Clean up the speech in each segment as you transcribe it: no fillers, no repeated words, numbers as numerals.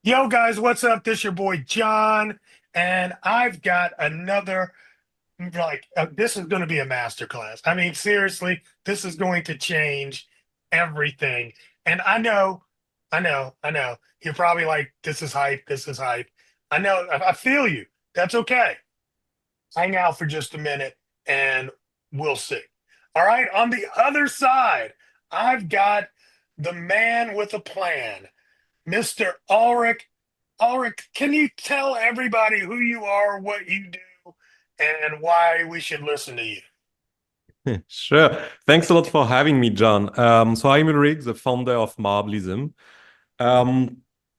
Yo, guys, what's up? This your boy John, and I've got another. This is going to be a masterclass. I mean, seriously, this is going to change everything. And I know. You're probably like, "This is hype. This is hype." I know. I feel you. That's okay. Hang out for just a minute, and we'll see. All right. On the other side, I've got the man with a plan. Mr. Ulrich. Ulrich, can you tell everybody who you are, what you do, and why we should listen to you? Sure. Thanks a lot for having me, John. So I'm Ulric, the founder of Marblism. Um,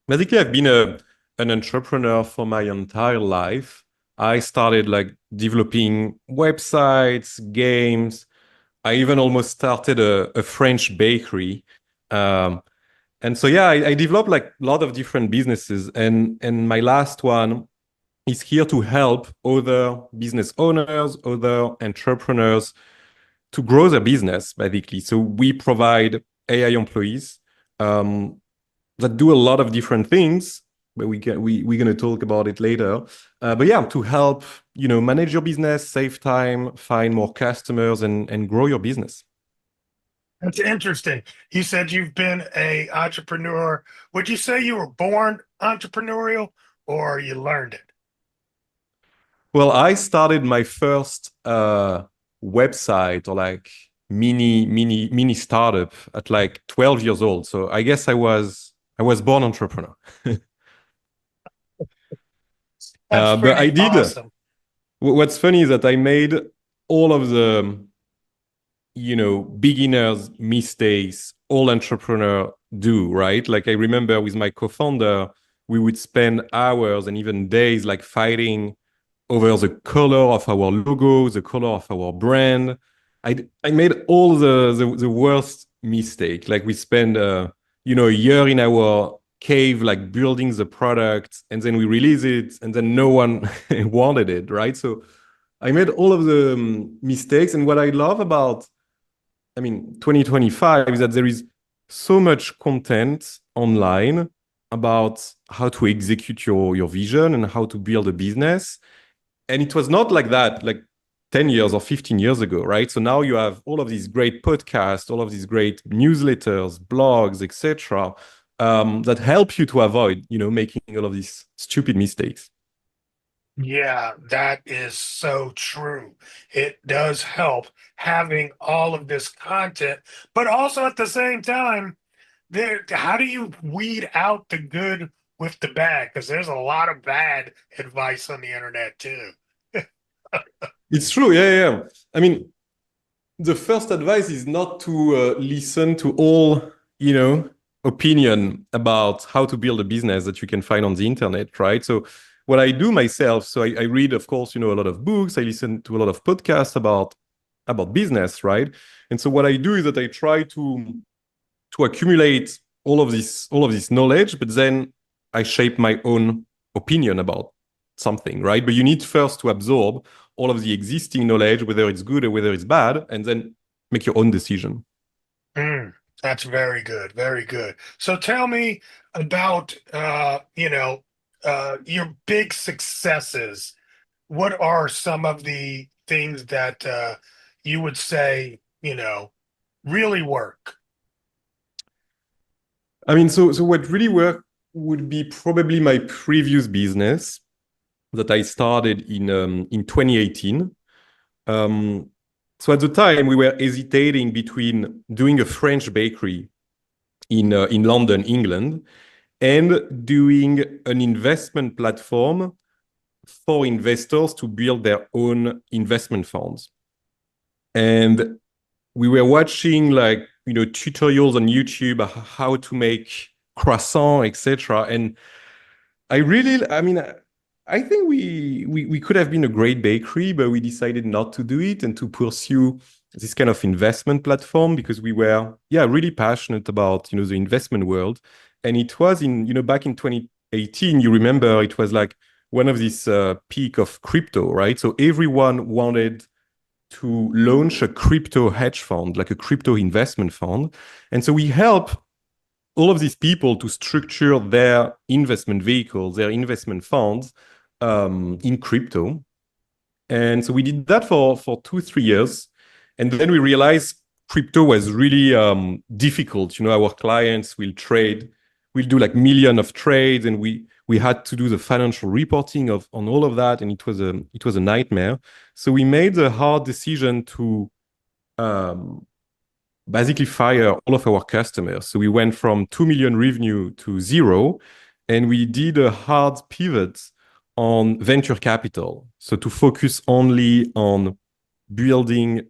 Basically, I've been an entrepreneur for my entire life. I started like developing websites, games. I even almost started a French bakery. Um, and so, yeah, I developed like a lot of different businesses. And my last one is here to help other business owners, other entrepreneurs to grow their business, basically. So we provide AI employees um, that do a lot of different things, but we're going to talk about it later. But yeah, to help manage your business, save time, find more customers, and grow your business. That's interesting. You said you've been a entrepreneur. Would you say you were born entrepreneurial or you learned it? Well, I started my first website or like mini startup at like 12 years old. So I guess I was born entrepreneur. That's But I pretty did. awesome. What's funny is that I made all of the, beginners mistakes all entrepreneur do, right? Like I remember with my co-founder, we would spend hours and even days like fighting over the color of our logo, the color of our brand. I made all the worst mistake. Like we spend a year in our cave, like building the product, and then we release it, and then no one wanted it, right? So I made all of the mistakes. And what I love about, 2025 is that there is so much content online about how to execute your vision and how to build a business. And it was not like that like 10 years or 15 years ago, right? So now you have all of these great podcasts, all of these great newsletters, blogs, etc., that help you to avoid making all of these stupid mistakes. Yeah, that is so true. It does help having all of this content, but also at the same time, how do you weed out the good with the bad? Because there's a lot of bad advice on the internet too. It's true. Yeah, yeah, yeah. The first advice is not to listen to all you know opinion about how to build a business that you can find on the internet, right? So what I do myself, so I read, of course, a lot of books. I listen to a lot of podcasts about business, right? And so what I do is that I try to accumulate all of this knowledge, but then I shape my own opinion about something, right? But you need first to absorb all of the existing knowledge, whether it's good or whether it's bad, and then make your own decision. Mm, that's very good, very good. So tell me about your big successes. What are some of the things that you would say, really work? So what really worked would be probably my previous business that I started in 2018. Um, so at the time, we were hesitating between doing a French bakery in London, England, and doing an investment platform for investors to build their own investment funds. And we were watching like tutorials on YouTube how to make croissant, etc. And I think we could have been a great bakery, but we decided not to do it and to pursue this kind of investment platform because we were, yeah, really passionate about, the investment world. And it was back in 2018, you remember, it was like one of these peak of crypto, right? So everyone wanted to launch a crypto hedge fund, like a crypto investment fund. And so we help all of these people to structure their investment vehicles, their investment funds in crypto. And so we did that for 2, 3 years. And then we realized crypto was really difficult. Our clients will trade, we'll do like million of trades, and we had to do the financial reporting on all of that, and it was a nightmare. So we made the hard decision to um, basically fire all of our customers. So we went from 2 million revenue to zero, and we did a hard pivot on venture capital. So to focus only on building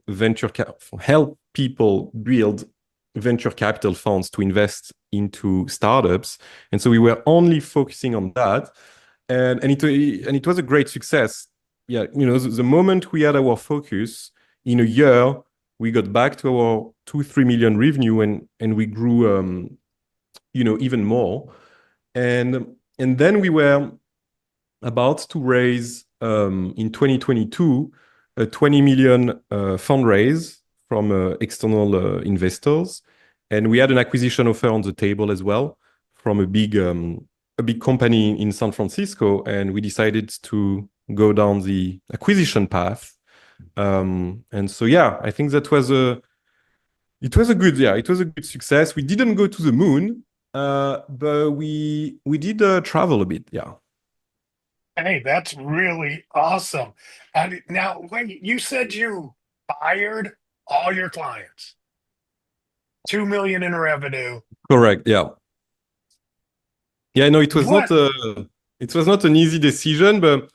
help people build venture capital funds to invest into startups. And so we were only focusing on that. And it was a great success. Yeah, the moment we had our focus, in a year, we got back to our 2, 3 million revenue, and we grew even more. And then we were about to raise in 2022 a 20 million fundraise from external investors, and we had an acquisition offer on the table as well from a big company in San Francisco, and we decided to go down the acquisition path. And so yeah, I think it was a good success. We didn't go to the moon, but we did travel a bit. Yeah. Hey, that's really awesome. And now, wait, you said you fired all your clients, 2 million in revenue. Correct. Yeah. Yeah, no, What? it was not an easy decision, but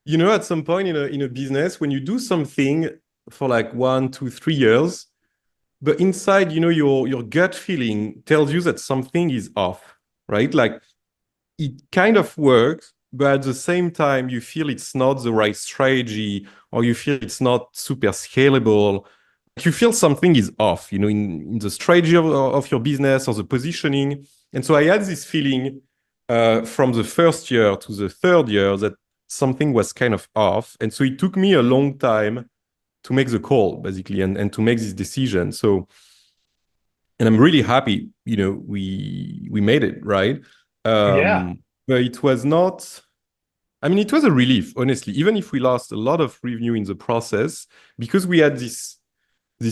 at some point in a business, when you do something for like 1, 2, 3 years, but inside, your gut feeling tells you that something is off, right? Like it kind of works, but at the same time, you feel it's not the right strategy, or you feel it's not super scalable. You feel something is off, in the strategy of your business or the positioning. And so I had this feeling from the first year to the third year that something was kind of off. And so it took me a long time to make the call, basically, and to make this decision. So, and I'm really happy, we made it, right? Yeah. But it was not, I mean, it was a relief, honestly, even if we lost a lot of revenue in the process, because we had this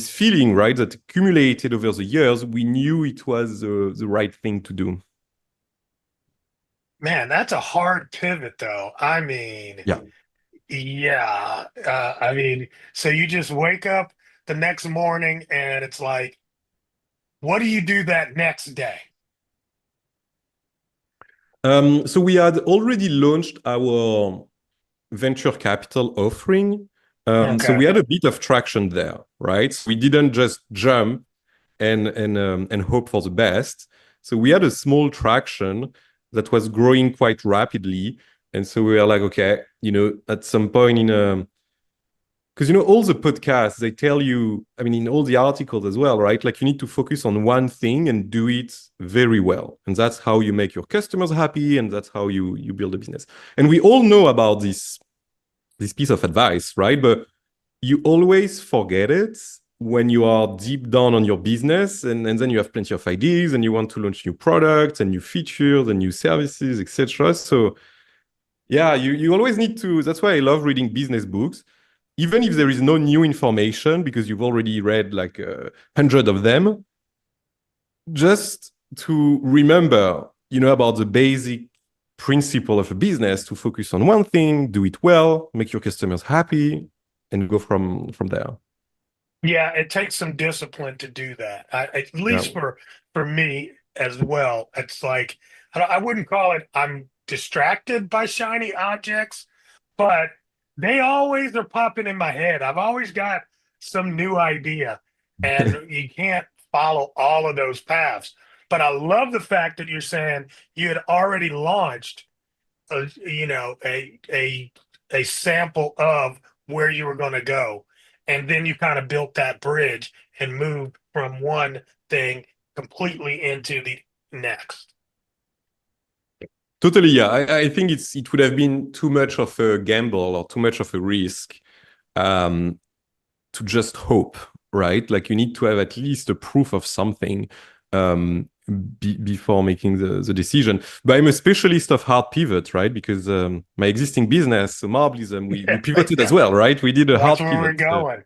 feeling, right, that accumulated over the years. We knew it was the right thing to do. Man, that's a hard pivot, though. I mean, Yeah. yeah. I mean, so you just wake up the next morning and it's like, what do you do that next day? So we had already launched our venture capital offering. So Okay. we had a bit of traction there, right? So we didn't just jump and hope for the best. So we had a small traction that was growing quite rapidly. And so we were like, okay, at some point in a, because all the podcasts, they tell you, I mean, in all the articles as well, right? Like you need to focus on one thing and do it very well. And that's how you make your customers happy, and that's how you build a business. And we all know about this piece of advice, right? But you always forget it when you are deep down on your business, and then you have plenty of ideas and you want to launch new products and new features and new services, etc. So yeah, you always need to, that's why I love reading business books, even if there is no new information because you've already read like 100 of them, just to remember, about the basic principle of a business, to focus on one thing, do it well, make your customers happy, and go from there. Yeah, it takes some discipline to do that. At Yeah. least for me as well. It's like I wouldn't call it I'm distracted by shiny objects, but they always are popping in my head. I've always got some new idea, and you can't follow all of those paths. But I love the fact that you're saying you had already launched a sample of where you were going to go, and then you kind of built that bridge and moved from one thing completely into the next. Totally, yeah. I think it would have been too much of a gamble or too much of a risk um, to just hope, right? Like you need to have at least a proof of something. before making the decision. But I'm a specialist of hard pivot, right? Because my existing business, so Marblism, we pivoted as Yeah, well, right? We did a that's hard where we're pivot. So going.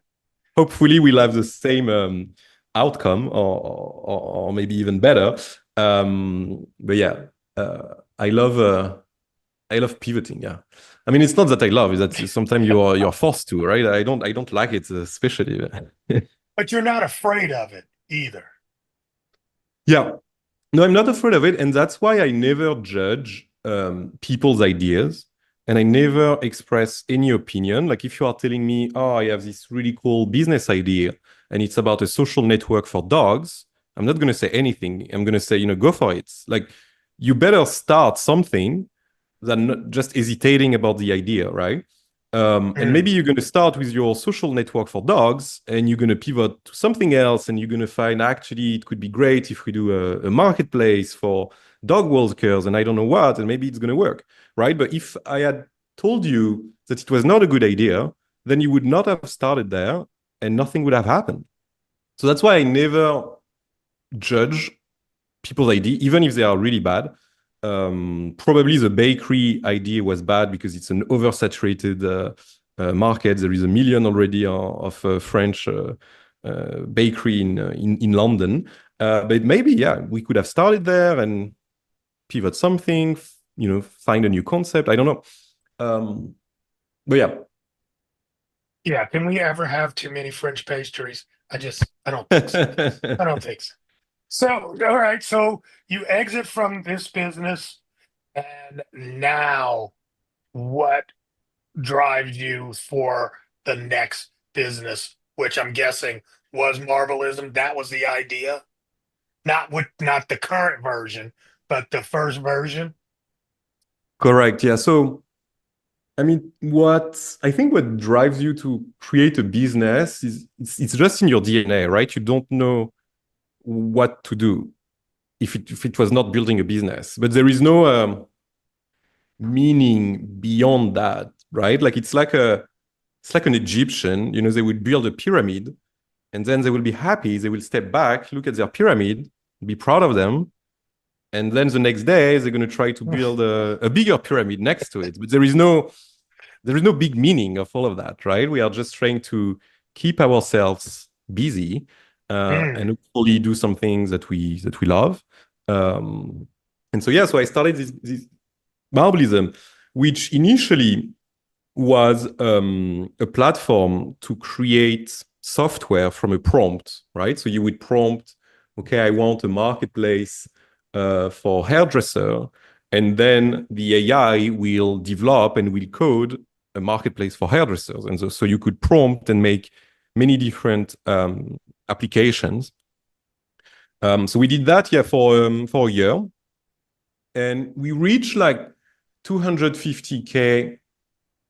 hopefully we'll have the same outcome or maybe even better. But yeah, I love pivoting. Yeah, I mean it's not that I love; it's that sometimes you're forced to, right? I don't like it, especially. But you're not afraid of it either. Yeah, no, I'm not afraid of it, and that's why I never judge people's ideas, and I never express any opinion. Like if you are telling me, "Oh, I have this really cool business idea, and it's about a social network for dogs," I'm not going to say anything. I'm going to say, go for it. Like you better start something than not just hesitating about the idea, right? And maybe Mm. you're going to start with your social network for dogs and you're going to pivot to something else and you're going to find actually it could be great if we do a marketplace for dog walkers and I don't know what, and maybe it's going to work, right? But if I had told you that it was not a good idea, then you would not have started there and nothing would have happened. So that's why I never judge people's idea, even if they are really bad. Probably the bakery idea was bad because it's an oversaturated market. There is a million already of French bakery in London. But maybe, yeah, we could have started there and pivot something, find a new concept. I don't know. But yeah. Yeah, can we ever have too many French pastries? I don't think so. I don't think so. So, all right, so you exit from this business, and now what drives you for the next business, which I'm guessing was Marblism. That was the idea, not the current version, but the first version. Correct. Yeah. So I mean, what drives you to create a business is it's just in your DNA, right? You don't know what to do if it was not building a business, but there is no meaning beyond that, right? Like it's like an Egyptian, they would build a pyramid and then they will be happy. They will step back, look at their pyramid, be proud of them, and then the next day they're going to try to build a bigger pyramid next to it. But there is no big meaning of all of that, right? We are just trying to keep ourselves busy and Mm, hopefully do some things that we love. Um, and so yeah, so I started this Marblism, which initially was a platform to create software from a prompt, right? So you would prompt, okay, I want a marketplace for hairdresser, and then the AI will develop and will code a marketplace for hairdressers. And so you could prompt and make many different applications. So we did that, yeah, for a year, and we reached like 250K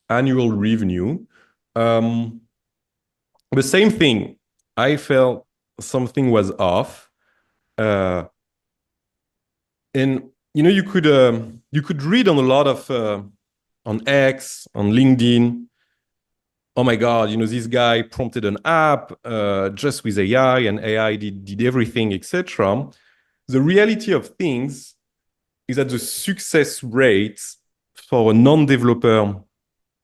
annual revenue. The same thing. I felt something was off, uh, and you could read on a lot of on X, on LinkedIn. Oh my God, this guy prompted an app just with AI, and AI did everything, etc. The reality of things is that the success rate for a non-developer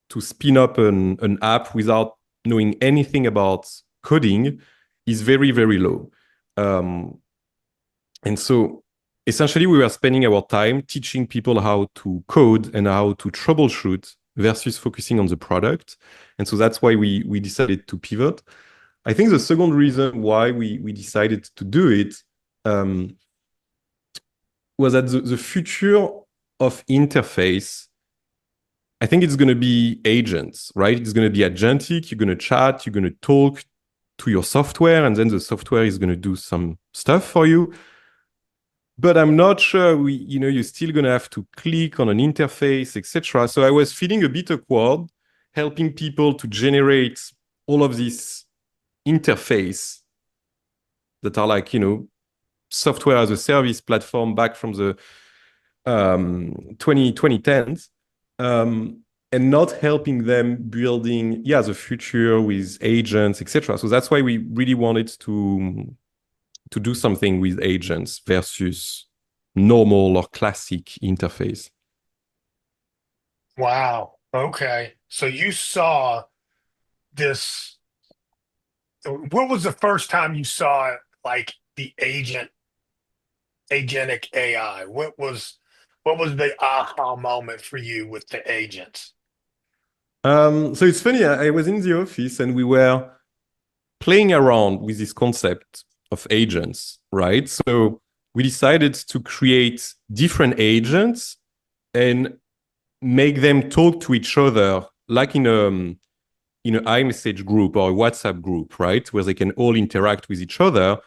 to spin up an app without knowing anything about coding is very, very low. And so essentially, we were spending our time teaching people how to code and how to troubleshoot versus focusing on the product. And so that's why we decided to pivot. I think the second reason why we decided to do it um, was that the future of interface, I think it's going to be agents, right? It's going to be agentic. You're going to chat, you're going to talk to your software, and then the software is going to do some stuff for you. But I'm not sure you're still going to have to click on an interface, etc. So I was feeling a bit awkward helping people to generate all of these interface that are like, software as a service platform back from the 2010s, and not helping them building, the future with agents, etc. So that's why we really wanted to do something with agents versus normal or classic interface. Wow. Okay. So you saw this. What was the first time you saw like the agentic AI? What was the aha moment for you with the agents? So it's funny, I was in the office and we were playing around with this concept of agents, right? So we decided to create different agents and make them talk to each other like in an iMessage group or a WhatsApp group, right? Where they can all interact with each other.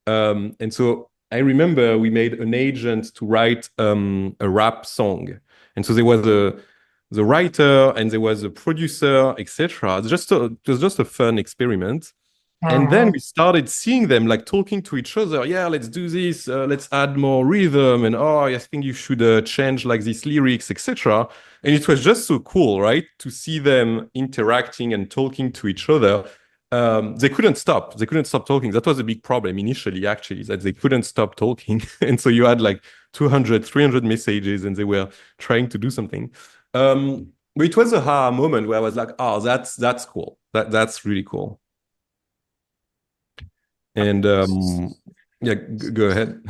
And so I remember we made an agent to write a rap song. And so there was the writer and there was a producer, etc. It was just a fun experiment. And then Uh-huh. we started seeing them like talking to each other. Yeah, let's do this. Let's add more rhythm. And oh, I think you should change like these lyrics, etc. And it was just so cool, right? To see them interacting and talking to each other. They couldn't stop. They couldn't stop talking. That was a big problem initially, actually, that they couldn't stop talking. And so you had like 200, 300 messages and they were trying to do something. But it was a aha moment where I was like, oh, that's cool. That's really cool. And yeah, go ahead.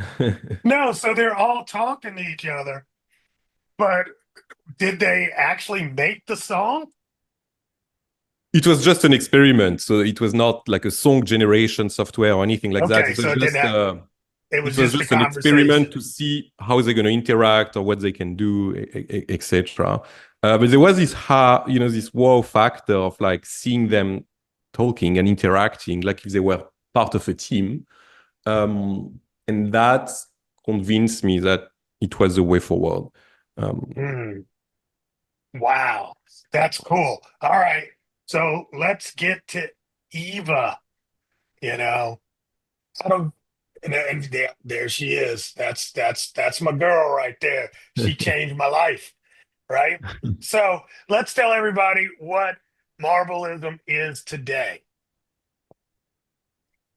No, so they're all talking to each other, but did they actually make the song? It was just an experiment, so it was not like a song generation software or anything like that. Okay, so it didn't have, it was It was just a just an experiment conversation. to see how they're going to interact or what they can do, etc. But there was this wow factor of like seeing them talking and interacting, like if they were part of a team. And that convinced me that it was the way forward. Um, Hmm. Wow, that's cool. All right, so let's get to Eva. You know, I don't, and there she is. That's my girl right there. She changed my life, right? So let's tell everybody what Marblism is today.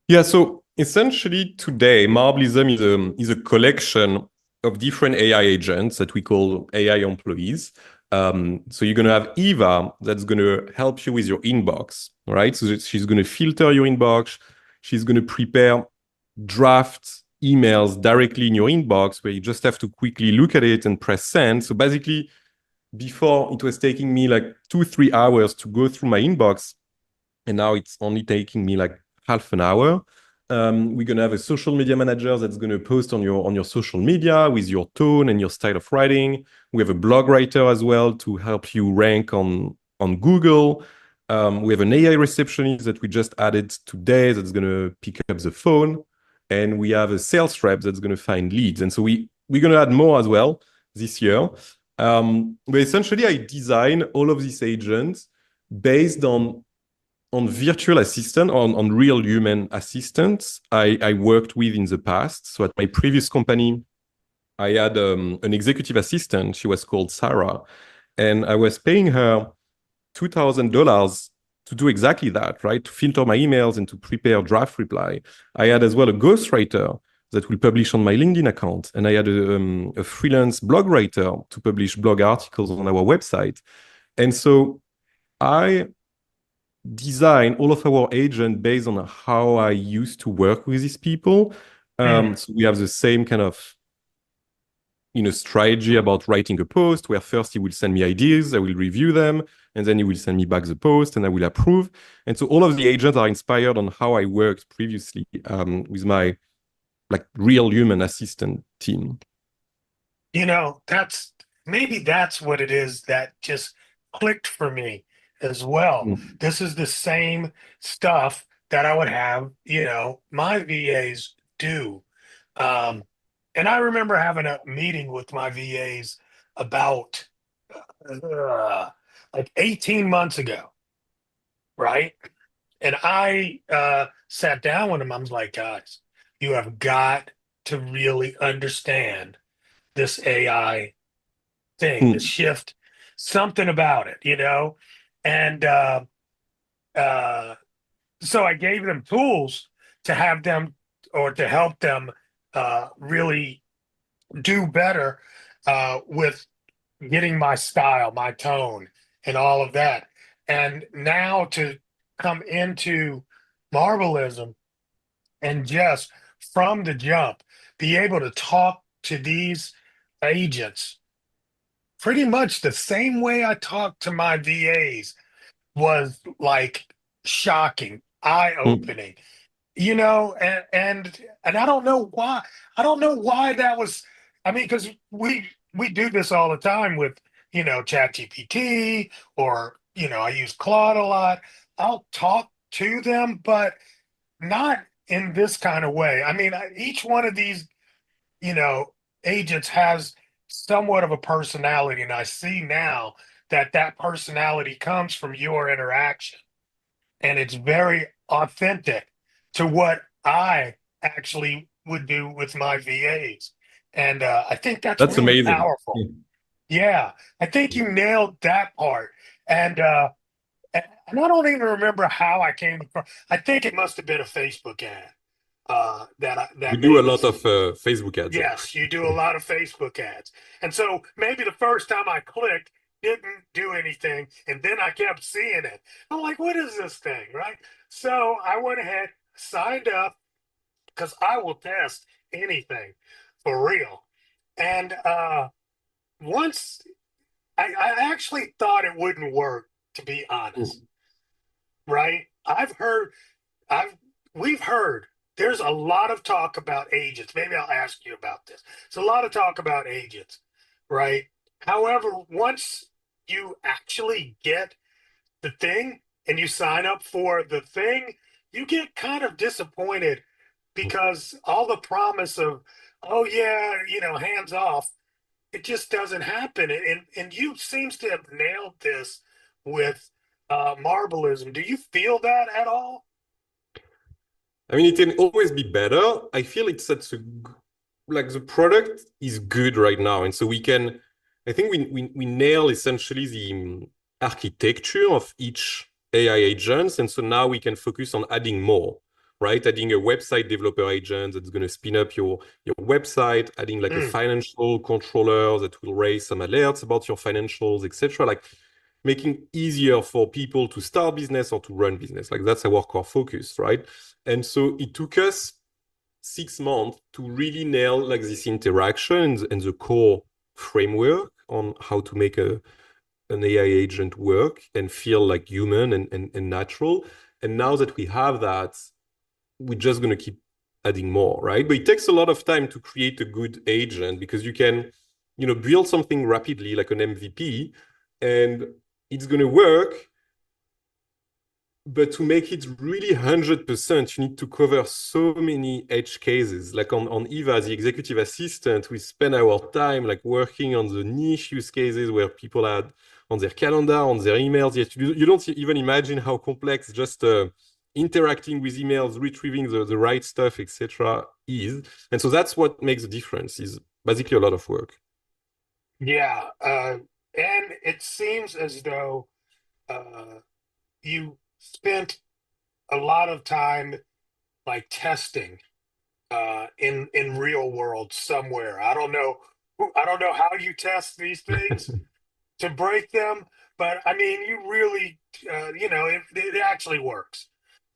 Yeah, so essentially today, Marblism is a collection of different AI agents that we call AI employees. So you're going to have Eva that's going to help you with your inbox, right? So she's going to filter your inbox. She's going to prepare draft emails directly in your inbox where you just have to quickly look at it and press send. So basically, before it was taking me like 2, 3 hours to go through my inbox, and now it's only taking me like half an hour. We're gonna have a social media manager that's gonna post on your social media with your tone and your style of writing. We have a blog writer as well to help you rank on Google. We have an AI receptionist that we just added today that's gonna pick up the phone, and we have a sales rep that's gonna find leads. And so we're gonna add more as well this year. But essentially, I design all of these agents based on virtual assistant, on real human assistants I worked with in the past. So at my previous company, I had an executive assistant. She was called Sarah. And I was paying her $2,000 to do exactly that, right? To filter my emails and to prepare draft reply. I had as well a ghostwriter that will publish on my LinkedIn account. And I had a freelance blog writer to publish blog articles on our website. And so I design all of our agents based on how I used to work with these people. Hmm. So we have the same kind of strategy about writing a post where first he will send me ideas, I will review them, and then he will send me back the post and I will approve. And so all of the agents are inspired on how I worked previously with my like real human assistant team. That's maybe that's what it is that just clicked for me as well. Mm. This is the same stuff that I would have, my VAs do. Um, and I remember having a meeting with my VAs about uh, like 18 months ago, right? And I sat down with them. I was like, guys, you have got to really understand this AI thing, the Mm. shift, something about it. And uh, so I gave them tools to have them or to help them really do better with getting my style, my tone, and all of that. And now to come into Marblism and just from the jump be able to talk to these agents pretty much the same way I talk to my VAs was like shocking, Mm. eye-opening, and I don't know why. I don't know why that was. I mean, because we do this all the time with ChatGPT, or I use Claude a lot. I'll talk to them, but not in this kind of way. I mean, each one of these you know agents has somewhat of a personality, and I see now that that personality comes from your interaction, and it's very authentic to what I actually would do with my VAs. And I think that's That's really amazing. powerful. Yeah, I think you nailed that part. And and I don't even remember how I came across. I think it must have been a Facebook ad We that do a made me lot of see. Facebook ads. Yeah. Yes, you do a lot of Facebook ads. And so maybe the first time I clicked didn't do anything, and then I kept seeing it. I'm like, what is this thing, right? So I went ahead, signed up because I will test anything for real. And once I actually thought it wouldn't work, to be honest, Mm. right? I've we've heard there's a lot of talk about agents. Maybe I'll ask you about this. It's a lot of talk about agents, right? However, once you actually get the thing and you sign up for the thing, you get kind of disappointed because all the promise of, oh yeah, hands off, it just doesn't happen. And you seems to have nailed this with Marblism. Do you feel that at all? I mean, it can always be better. I feel it's such a like the product is good right now, and so we can. I think we nail essentially the architecture of each AI agents, and so now we can focus on adding more, right? Adding a website developer agent that's going to spin up your website, adding like a Mm, financial controller that will raise some alerts about your financials, etc. Like making easier for people to start business or to run business. Like that's our core focus, right? And so it took us 6 months to really nail like these interactions and the core framework on how to make an AI agent work and feel like human and natural. And now that we have that, we're just going to keep adding more, right? But it takes a lot of time to create a good agent because you can, build something rapidly like an MVP and it's going to work, but to make it really 100%, you need to cover so many edge cases. Like on Eva, the executive assistant, we spend our time like working on the niche use cases where people had on their calendar, on their emails. Yet you don't even imagine how complex just interacting with emails, retrieving the right stuff, etc. is. And so that's what makes the difference. Is basically a lot of work. yeah, and it seems as though uh, you spent a lot of time like testing in real world somewhere. I don't know. I don't know how you test these things to break them, but I mean, you really, it actually works.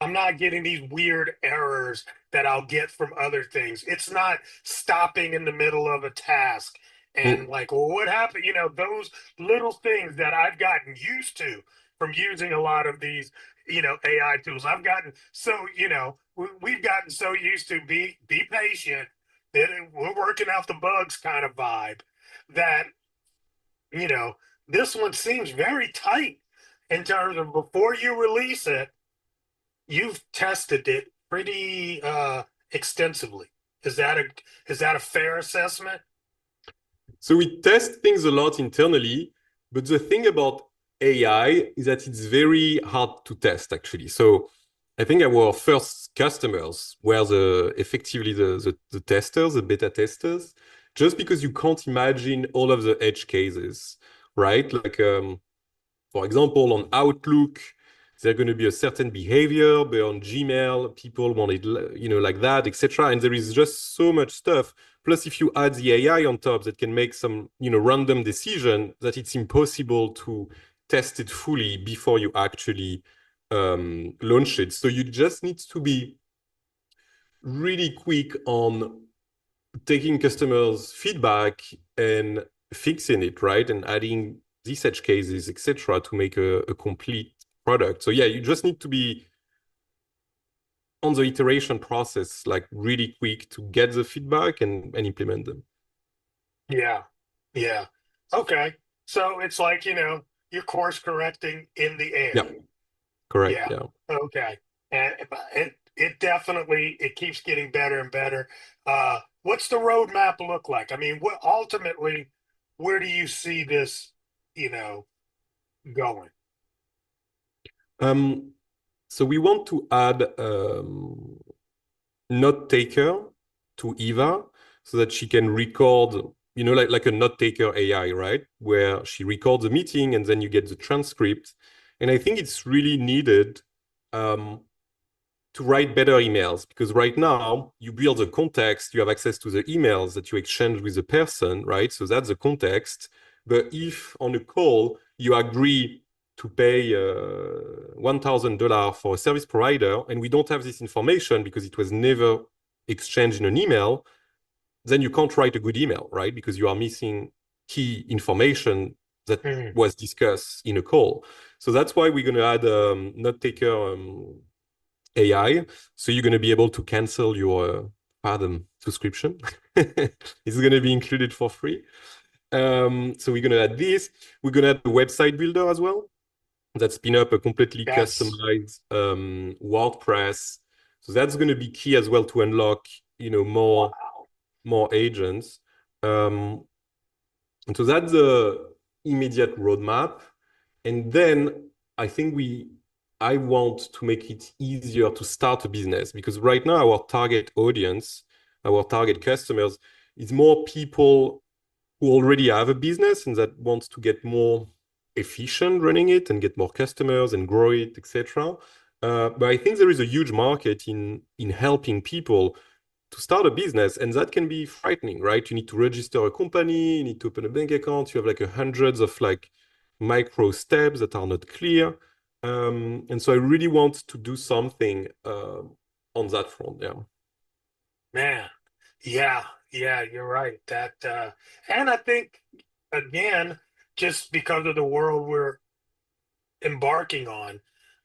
I'm not getting these weird errors that I'll get from other things. It's not stopping in the middle of a task and Mm. like, well, what happened? Those little things that I've gotten used to from using a lot of these, AI tools. I've gotten so, we've gotten so used to be patient, that we're working out the bugs kind of vibe that you know, this one seems very tight in terms of before you release it, you've tested it pretty extensively. Is that a fair assessment? So we test things a lot internally, but the thing about AI is that it's very hard to test actually. So I think our first customers were effectively the testers, the beta testers, just because you can't imagine all of the edge cases, right? Like for example, on Outlook, there going to be a certain behavior, but on Gmail, people want it, like that, etc. And there is just so much stuff. Plus, if you add the AI on top that can make some, random decision, that it's impossible to test it fully before you actually launch it. So you just need to be really quick on taking customers' feedback and fixing it, right? And adding these edge cases, etc., to make a complete product. So yeah, you just need to be on the iteration process, like really quick to get the feedback and implement them. Yeah. Yeah. Okay. So it's like, you're course correcting in the air. Yeah, correct. Yeah. Yeah. Okay. And it definitely it keeps getting better and better. What's the roadmap look like? I mean, what ultimately, where do you see this, going? So we want to add note taker to Eva so that she can record, like a note taker AI, right? Where she records a meeting and then you get the transcript. And I think it's really needed to write better emails, because right now you build the context, you have access to the emails that you exchange with the person, right? So that's the context. But if on a call you agree to pay $1,000 for a service provider and we don't have this information because it was never exchanged in an email, then you can't write a good email, right? Because you are missing key information that Mhm. was discussed in a call. So that's why we're going to add note taker AI. So you're going to be able to cancel your Fathom subscription. It's going to be included for free. So we're going to add this. We're going to add a website builder as well that spin up a completely Yes. customized WordPress. So that's going to be key as well to unlock, Wow. more agents. Um, and so that's the immediate roadmap. And then I think I want to make it easier to start a business, because right now our target audience, our target customers, is more people who already have a business and that want to get more efficient running it and get more customers and grow it, etc. But I think there is a huge market in helping people to start a business, and that can be frightening, right? You need to register a company, you need to open a bank account, you have like hundreds of like micro steps that are not clear. And so I really want to do something on that front. Yeah. Man. Yeah. Yeah, you're right. That and I think again, just because of the world we're embarking on,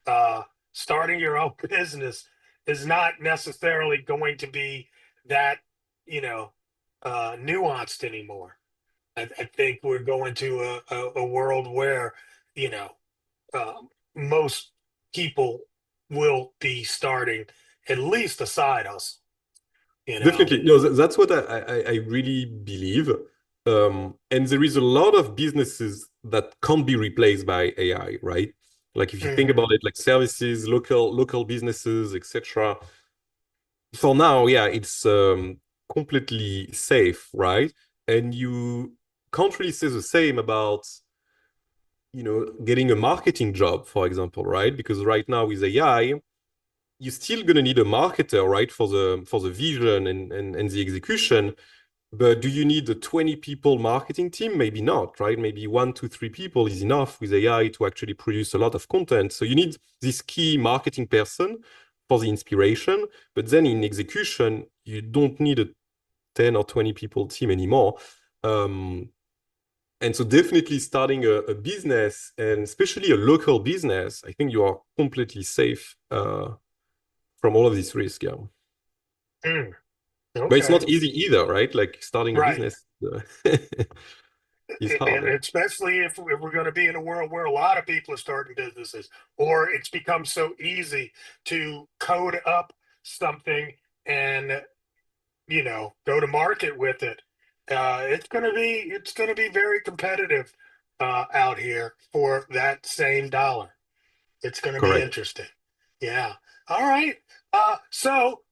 uh, starting your own business is not necessarily going to be that, you know, nuanced anymore. I think we're going to a world where, you know, uh, most people will be starting at least a side hustle, you know. Definitely. No, that's what I really believe. And there is a lot of businesses that can't be replaced by AI, right? Like if you think Hmm. about it, like services, local businesses, etc. For now, yeah, it's completely safe, right? And you can't really say the same about, getting a marketing job, for example, right? Because right now with AI, you're still gonna need a marketer, right, for the vision and the execution. But do you need a 20 people marketing team? Maybe not, right? Maybe 1 to 3 people is enough with AI to actually produce a lot of content. So you need this key marketing person for the inspiration, but then in execution, you don't need a 10 or 20 people team anymore. Um, and so definitely starting a business, and especially a local business, I think you are completely safe from all of this risk. Yeah. Mm, But it's okay, not easy either, right? Like starting a right. business is hard. And Yeah. especially if we're going to be in a world where a lot of people are starting businesses, or it's become so easy to code up something and go to market with it. It's going to be very competitive out here for that same dollar. It's going to be Correct. interesting. Yeah. All right. So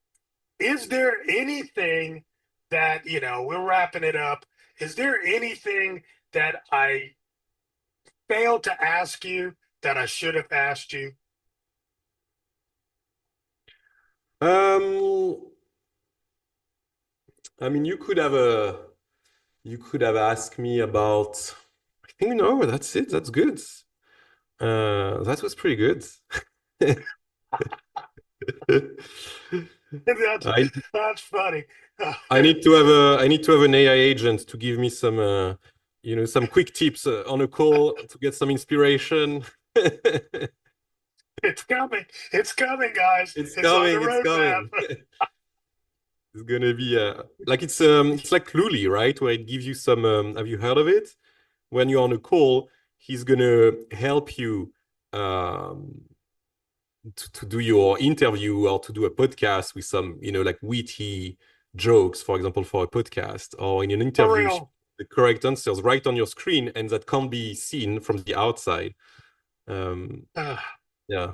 is there anything that, we're wrapping it up? Is there anything that I failed to ask you that I should have asked you? Um, I mean, you could have asked me about. I think no, that's it. That's good. That was pretty good. That's I that's funny. I need to have an AI agent to give me some some quick tips on a call to get some inspiration. It's coming. It's coming, guys. It's It's on the coming, it's roadmap. coming. It's gonna be like it's like Cluely, right? Where it gives you some have you heard of it? When you're on a call, he's gonna help you um to do your interview or to do a podcast with some, like witty jokes, for example, for a podcast, or in an For interview, real. the correct answers right on your screen and that can't be seen from the outside. Um, Uh, yeah.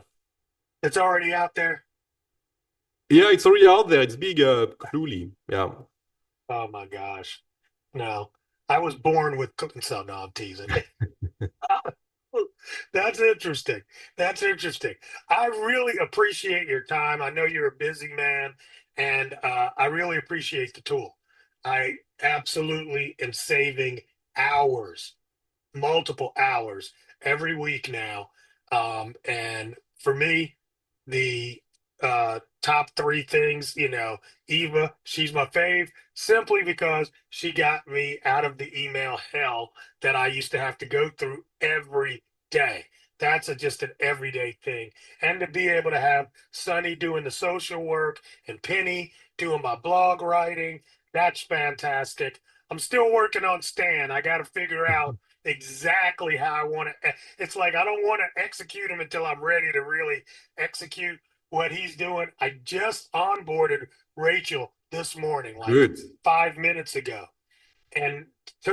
it's already out there. Yeah, it's already out there. It's big, Cluely. Yeah. Oh my gosh. No. I was born with so no, I'm teasing. That's interesting. That's interesting. I really appreciate your time. I know you're a busy man, and I really appreciate the tool. I absolutely am saving hours, multiple hours every week now. And for me, the top three things, Eva, she's my fave simply because she got me out of the email hell that I used to have to go through every day. That's just an everyday thing. And to be able to have Sunny doing the social work and Penny doing my blog writing, that's fantastic. I'm still working on Stan. I got to figure out exactly how I want to. It's like I don't want to execute him until I'm ready to really execute what he's doing. I just onboarded Rachel this morning, like Good. 5 minutes ago, and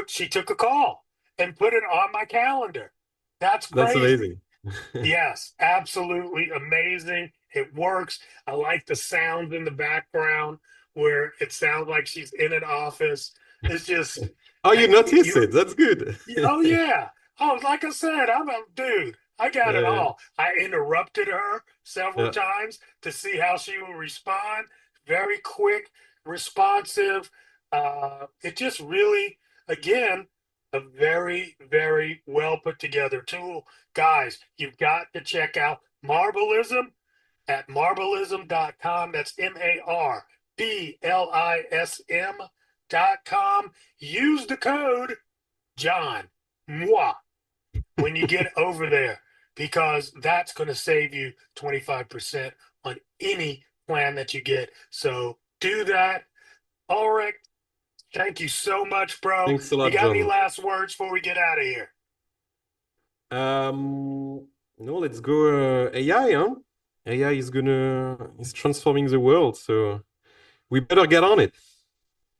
she took a call and put it on my calendar. That's That's crazy. amazing. Yes, absolutely amazing. It works. I like the sounds in the background where it sounds like she's in an office. It's just, Oh, you notice you're it. That's good. oh yeah. Oh, like I said, I'm a dude. I got it Yeah, all. I interrupted her several yeah. times to see how she would respond. Very quick, responsive. It just really, again, a very, very well put together tool. Guys, you've got to check out Marblism at marblism.com. That's marblism.com. Use the code John, moi, when you get over there, because that's going to save you 25% on any plan that you get. So do that. Ulrich, thank you so much, bro. Thanks a You lot, got any John. last words before we get out of here? No, let's go AI, huh? AI is transforming the world, so we better get on it.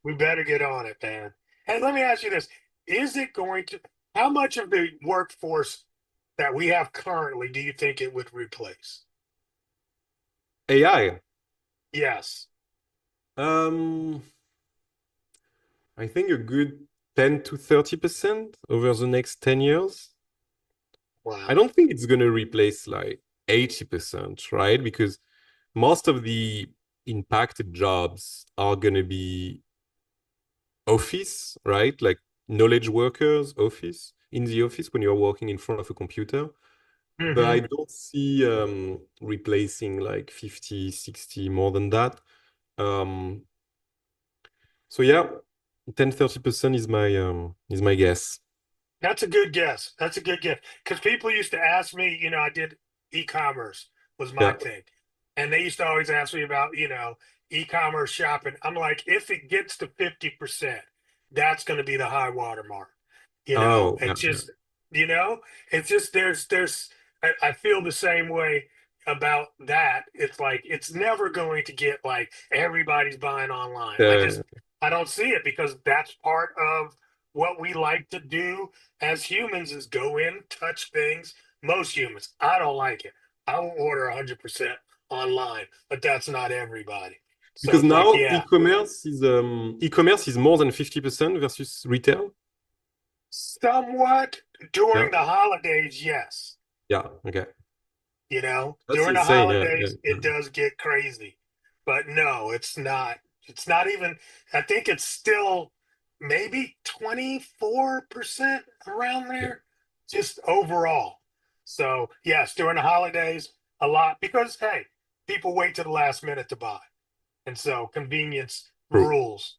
We better get on it, man. And let me ask you this. Is it going to, how much of the workforce that we have currently do you think it would replace? AI. Yes. Um, I think a good 10 to 30% over the next 10 years. I Wow. don't think it's gonna replace like 80%, right? Because most of the impacted jobs are gonna be office, right? Like knowledge workers, office, in the office when you're working in front of a computer. But I Hmm. don't see replacing like 50, 60, more than that. Um, so yeah, 10, 30% is my guess. That's a good guess. That's a good guess. Because people used to ask me, I did e-commerce was my Yeah. thing. And they used to always ask me about, e-commerce shopping. I'm like, if it gets to 50%, that's going to be the high water mark. Oh, yeah, It's yeah. just, you know, it's just I feel the same way about that. It's like it's never going to get like everybody's buying online. Uh, I don't see it because that's part of what we like to do as humans is go in, touch things. Most humans, I don't like it. I will order 100% online, but that's not everybody. So because it's like, now yeah, e-commerce is more than 50% versus retail. somewhat Yeah. during the holidays, yes. Yeah. Okay. That's During the insane. Yeah. Yeah. holidays, Yeah. it does get crazy. But no, it's not. It's not even, I think it's still maybe 24% around Yeah. there, just overall. So, yes, during the holidays, a lot because, hey, people wait to the last minute to buy. And so convenience True. rules.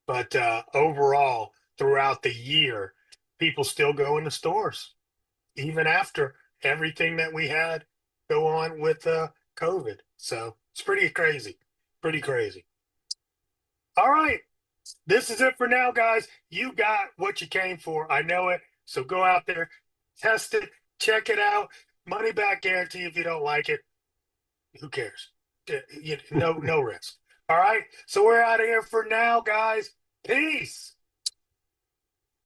But overall, throughout the year, people still go into stores, even after everything that we had go on with COVID. So it's pretty crazy. Pretty crazy. All right. This is it for now, guys. You got what you came for. I know it. So go out there, test it, check it out. Money back guarantee if you don't like it. Who cares? No risk. All right. So we're out of here for now, guys. Peace.